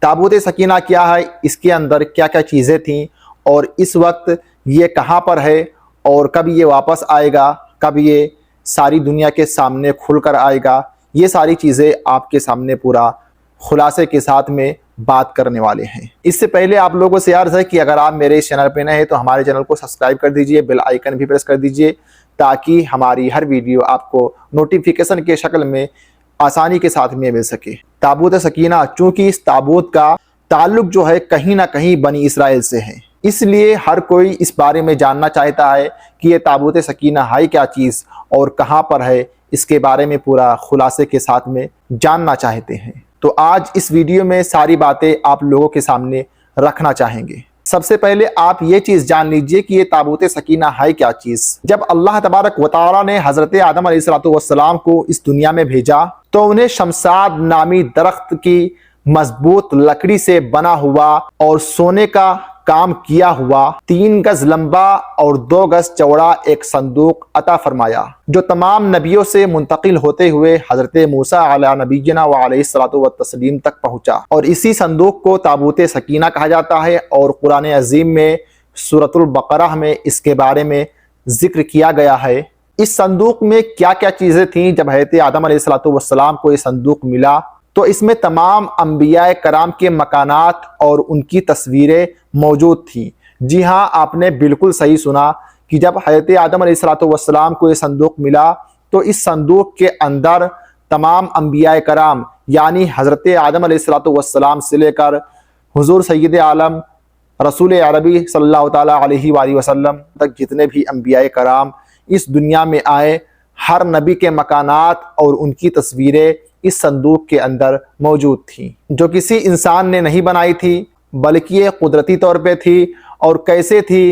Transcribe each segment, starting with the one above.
تابوت سکینہ کیا ہے، اس کے اندر کیا کیا چیزیں تھیں، اور اس وقت یہ کہاں پر ہے، اور کب یہ واپس آئے گا، کب یہ ساری دنیا کے سامنے کھل کر آئے گا، یہ ساری چیزیں آپ کے سامنے پورا خلاصے کے ساتھ میں بات کرنے والے ہیں۔ اس سے پہلے آپ لوگوں سے عرض ہے کہ اگر آپ میرے اس چینل پہ نئے ہیں تو ہمارے چینل کو سبسکرائب کر دیجئے، بیل آئیکن بھی پریس کر دیجئے، تاکہ ہماری ہر ویڈیو آپ کو نوٹیفیکیشن کے شکل میں آسانی کے ساتھ میں مل سکے۔ تابوت سکینہ، چونکہ اس تابوت کا تعلق جو ہے کہیں نہ کہیں بنی اسرائیل سے ہے، اس لیے ہر کوئی اس بارے میں جاننا چاہتا ہے کہ یہ تابوت سکینہ ہے کیا چیز اور کہاں پر ہے، اس کے بارے میں پورا خلاصے کے ساتھ میں جاننا چاہتے ہیں۔ تو آج اس ویڈیو میں ساری باتیں آپ لوگوں کے سامنے رکھنا چاہیں گے۔ سب سے پہلے آپ یہ چیز جان لیجئے کہ یہ تابوت سکینہ ہے کیا چیز۔ جب اللہ تبارک و تعالیٰ نے حضرت آدم علیہ السلام کو اس دنیا میں بھیجا تو انہیں شمشاد نامی درخت کی مضبوط لکڑی سے بنا ہوا اور سونے کا کام کیا ہوا 3 گز لمبا اور 2 گز چوڑا ایک صندوق عطا فرمایا، جو تمام نبیوں سے منتقل ہوتے ہوئے حضرت موسیٰ علیہ نبینا وعلیہ الصلوۃ والتسلیم تک پہنچا، اور اسی صندوق کو تابوت سکینہ کہا جاتا ہے، اور قرآن عظیم میں سورۃ البقرہ میں اس کے بارے میں ذکر کیا گیا ہے۔ اس صندوق میں کیا کیا چیزیں تھیں؟ جب حضرت آدم علیہ السلام کو یہ صندوق ملا تو اس میں تمام انبیاء کرام کے مکانات اور ان کی تصویریں موجود تھیں۔ جی ہاں، آپ نے بالکل صحیح سنا کہ جب حضرت آدم علیہ السلام کو یہ صندوق ملا تو اس صندوق کے اندر تمام انبیاء کرام، یعنی حضرت آدم علیہ السلام سے لے کر حضور سید عالم رسول عربی صلی اللہ تعالیٰ علیہ وآلہ وسلم تک جتنے بھی انبیاء کرام اس دنیا میں آئے، ہر نبی کے مکانات اور ان کی تصویریں اس صندوق کے اندر موجود تھیں، جو کسی انسان نے نہیں بنائی تھی، بلکہ یہ قدرتی طور پہ تھی، اور کیسے تھی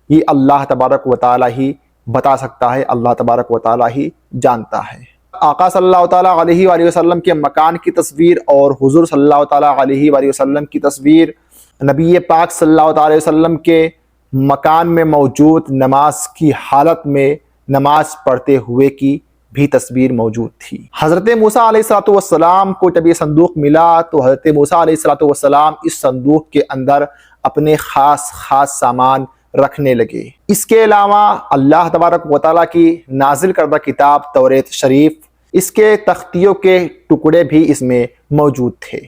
یہ اللہ تبارک و تعالیٰ ہی بتا سکتا ہے، اللہ تبارک و تعالیٰ ہی جانتا ہے۔ آقا صلی اللہ تعالیٰ علیہ وآلہ وسلم کے مکان کی تصویر اور حضور صلی اللہ تعالیٰ علیہ وآلہ وسلم کی تصویر، نبی پاک صلی اللہ تعالیٰ علیہ وسلم کے مکان میں موجود نماز کی حالت میں نماز پڑھتے ہوئے کی بھی تصویر موجود تھی۔ حضرت موسیٰ علیہ السلام کو جب یہ صندوق ملا تو حضرت موسیٰ علیہ السلام اس صندوق کے اندر اپنے خاص سامان رکھنے لگے۔ اس کے علاوہ اللہ تبارک و تعالیٰ کی نازل کردہ کتاب توریت شریف، اس کے تختیوں کے ٹکڑے بھی اس میں موجود تھے۔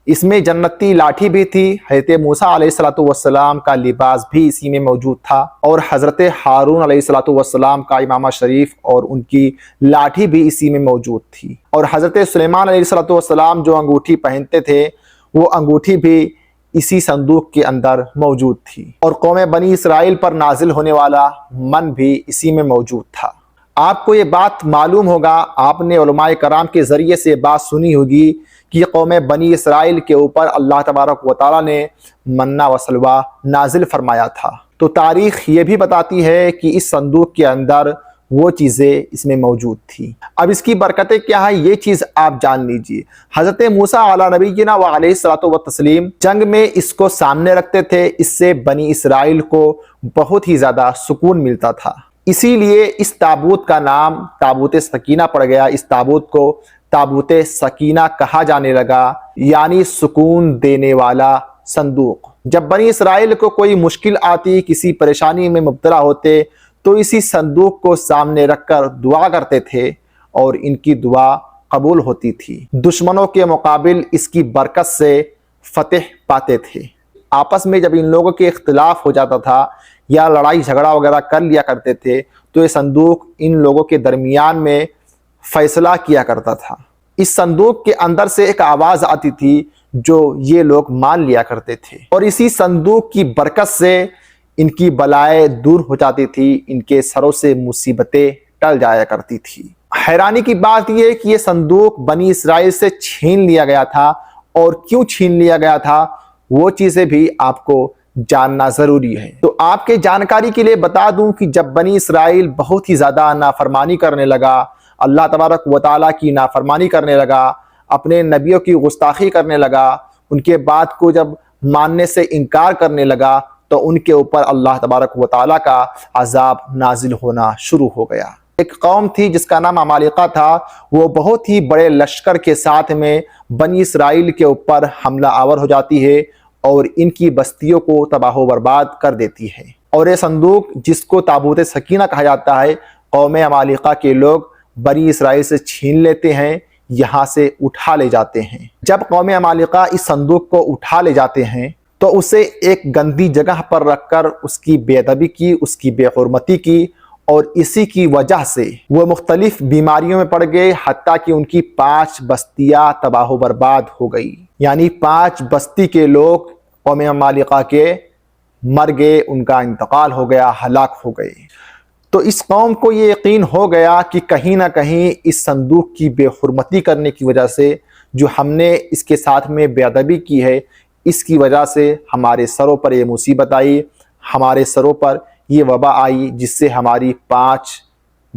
اس میں جنتی لاٹھی بھی تھی، حضرت موسیٰ علیہ السلام کا لباس بھی اسی میں موجود تھا، اور حضرت ہارون علیہ السلام کا امامہ شریف اور ان کی لاٹھی بھی اسی میں موجود تھی، اور حضرت سلیمان علیہ السلام جو انگوٹھی پہنتے تھے وہ انگوٹھی بھی اسی صندوق کے اندر موجود تھی، اور قوم بنی اسرائیل پر نازل ہونے والا من بھی اسی میں موجود تھا۔ آپ کو یہ بات معلوم ہوگا، آپ نے علماء کرام کے ذریعے سے بات سنی ہوگی کہ قوم بنی اسرائیل کے اوپر اللہ تبارک و تعالیٰ نے منہ و سلویٰ نازل فرمایا تھا، تو تاریخ یہ بھی بتاتی ہے کہ اس صندوق کے اندر وہ چیزیں اس میں موجود تھی۔ اب اس کی برکتیں کیا ہے یہ چیز آپ جان لیجئے۔ حضرت موسیٰ علیہ نبینا وعلیہ الصلوۃ والتسلیم جنگ میں اس کو سامنے رکھتے تھے، اس سے بنی اسرائیل کو بہت ہی زیادہ سکون ملتا تھا، اسی لیے اس تابوت کا نام تابوت سکینہ پڑ گیا۔ اس تابوت کو تابوت سکینہ کہا جانے لگا، یعنی سکون دینے والا صندوق۔ جب بنی اسرائیل کو کوئی مشکل آتی، کسی پریشانی میں مبتلا ہوتے تو اسی صندوق کو سامنے رکھ کر دعا کرتے تھے، اور ان کی دعا قبول ہوتی تھی۔ دشمنوں کے مقابل اس کی برکت سے فتح پاتے تھے۔ آپس میں جب ان لوگوں کے اختلاف ہو جاتا تھا یا لڑائی جھگڑا وغیرہ کر لیا کرتے تھے تو یہ صندوق ان لوگوں کے درمیان میں فیصلہ کیا کرتا تھا۔ اس صندوق کے اندر سے ایک آواز آتی تھی جو یہ لوگ مان لیا کرتے تھے، اور اسی صندوق کی برکت سے ان کی بلائیں دور ہو جاتی تھی، ان کے سروں سے مصیبتیں ٹل جایا کرتی تھی۔ حیرانی کی بات یہ ہے کہ یہ صندوق بنی اسرائیل سے چھین لیا گیا تھا، اور کیوں چھین لیا گیا تھا وہ چیزیں بھی آپ کو جاننا ضروری ہے۔ تو آپ کے جانکاری کے لیے بتا دوں کہ جب بنی اسرائیل بہت ہی زیادہ نافرمانی کرنے لگا، اللہ تبارک و تعالیٰ کی نافرمانی کرنے لگا، اپنے نبیوں کی گستاخی کرنے لگا، ان کے بات کو جب ماننے سے انکار کرنے لگا تو ان کے اوپر اللہ تبارک و تعالیٰ کا عذاب نازل ہونا شروع ہو گیا۔ ایک قوم تھی جس کا نام عمالقہ تھا، وہ بہت ہی بڑے لشکر کے ساتھ میں بنی اسرائیل کے اوپر حملہ آور ہو جاتی ہے اور ان کی بستیوں کو تباہ و برباد کر دیتی ہے۔ اور یہ صندوق جس کو تابوت سکینہ کہا جاتا ہے، قوم عمالقہ کے لوگ بنی اسرائیل سے چھین لیتے ہیں، یہاں سے اٹھا لے جاتے ہیں۔ جب قوم عمالقہ اس صندوق کو اٹھا لے جاتے ہیں تو اسے ایک گندی جگہ پر رکھ کر اس کی بے ادبی کی، اس کی بے حرمتی کی، اور اسی کی وجہ سے وہ مختلف بیماریوں میں پڑ گئے، حتیٰ کہ ان کی 5 بستیاں تباہ و برباد ہو گئی۔ یعنی 5 بستی کے لوگ قوم عمالقہ کے مر گئے، ان کا انتقال ہو گیا، ہلاک ہو گئے۔ تو اس قوم کو یہ یقین ہو گیا کہ کہیں نہ کہیں اس صندوق کی بے حرمتی کرنے کی وجہ سے، جو ہم نے اس کے ساتھ میں بے ادبی کی ہے، اس کی وجہ سے ہمارے سروں پر یہ مصیبت آئی، ہمارے سروں پر یہ وبا آئی، جس سے ہماری 5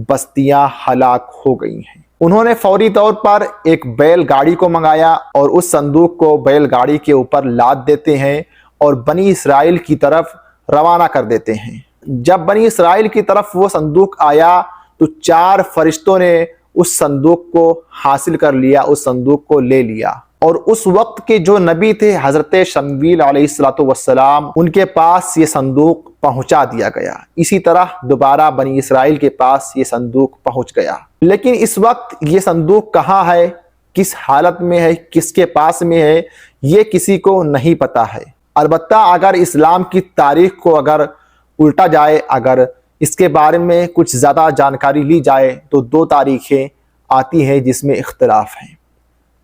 بستیاں ہلاک ہو گئی ہیں۔ انہوں نے فوری طور پر ایک بیل گاڑی کو منگایا اور اس صندوق کو بیل گاڑی کے اوپر لاد دیتے ہیں اور بنی اسرائیل کی طرف روانہ کر دیتے ہیں۔ جب بنی اسرائیل کی طرف وہ صندوق آیا تو 4 فرشتوں نے اس صندوق کو حاصل کر لیا، اس صندوق کو لے لیا، اور اس وقت کے جو نبی تھے حضرت شمویل علیہ السلام، ان کے پاس یہ صندوق پہنچا دیا گیا۔ اسی طرح دوبارہ بنی اسرائیل کے پاس یہ صندوق پہنچ گیا۔ لیکن اس وقت یہ صندوق کہاں ہے، کس حالت میں ہے، کس کے پاس میں ہے، یہ کسی کو نہیں پتا ہے۔ البتہ اگر اسلام کی تاریخ کو اگر الٹا جائے، اگر اس کے بارے میں کچھ زیادہ جانکاری لی جائے تو 2 تاریخیں آتی ہیں جس میں اختلاف ہیں۔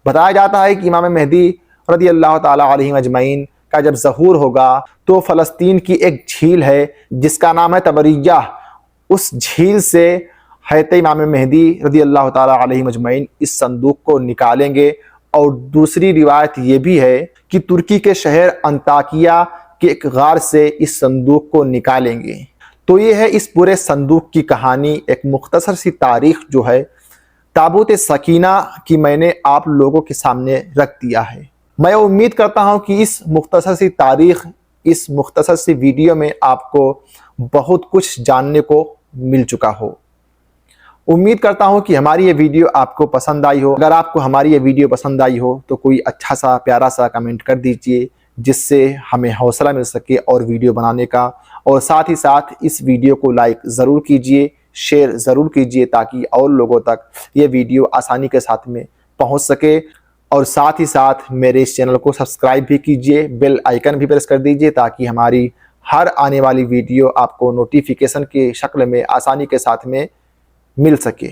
بتایا جاتا ہے کہ امام مہدی رضی اللہ تعالی علیہ اجمعین کا جب ظہور ہوگا تو فلسطین کی ایک جھیل ہے جس کا نام ہے تبریہ، اس جھیل سے حضرت امام مہدی رضی اللہ تعالی علیہ اجمعین اس صندوق کو نکالیں گے۔ اور دوسری روایت یہ بھی ہے کہ ترکی کے شہر انطاکیہ کے ایک غار سے اس صندوق کو نکالیں گے۔ تو یہ ہے اس پورے صندوق کی کہانی، ایک مختصر سی تاریخ جو ہے تابوت سکینہ کی میں نے آپ لوگوں کے سامنے رکھ دیا ہے۔ میں امید کرتا ہوں کہ اس مختصر سی تاریخ، اس مختصر سی ویڈیو میں آپ کو بہت کچھ جاننے کو مل چکا ہو۔ امید کرتا ہوں کہ ہماری یہ ویڈیو آپ کو پسند آئی ہو۔ اگر آپ کو ہماری یہ ویڈیو پسند آئی ہو تو کوئی اچھا سا پیارا سا کمنٹ کر دیجئے، جس سے ہمیں حوصلہ مل سکے اور ویڈیو بنانے کا، اور ساتھ ہی ساتھ اس ویڈیو کو لائک ضرور کیجئے، شیئر ضرور کیجئے تاکہ اور لوگوں تک یہ ویڈیو آسانی کے ساتھ میں پہنچ سکے، اور ساتھ ہی ساتھ میرے اس چینل کو سبسکرائب بھی کیجئے، بیل آئیکن بھی پریس کر دیجئے تاکہ ہماری ہر آنے والی ویڈیو آپ کو نوٹیفیکیشن کی شکل میں آسانی کے ساتھ میں مل سکے۔